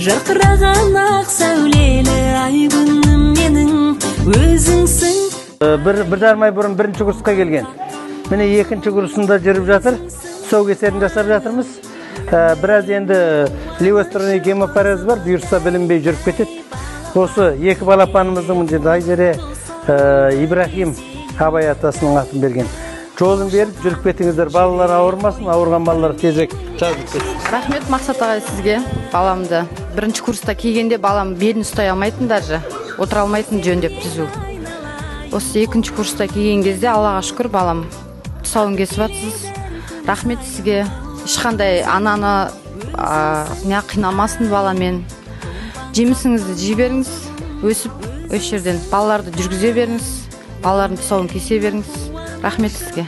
жарқыраған ақ сәулелі ай күнім менің өзіңсің. Bir жарым ай бұрын бірінші курсқа келген. Міне екінші курсында жүріп жатыр. Тұсаукесерін жасап жатырмыз. Біраз енді левостранный гемопарез бар, бұйырса білінбей жүріп кетеді. Осы екі балапанымыздың мұнда Айзере Ибрахим Абай атасының атын берген. Жолын беріп жүріп кетіңіздер, балалар ауырмасын, ауырған балалар тезірек жазып кетсін. Рахмет Мақсат ағай сізге. Баламды бірінші курста келгенде балам белін ұстай алмайтын, даже отыра алмайтын жөндеп түзу. Осы екінші курста келген кезде Аллаға шүкір балам тұсауын кесіп жатсыз. Рахмет сізге. Ешқандай ананы қинамасын баламен. Жемісіңізді жей беріңіз, өсіп осы жерден балаларды жүргізе беріңіз, балалардың тұсауын кесе беріңіз. Рахмет сізге.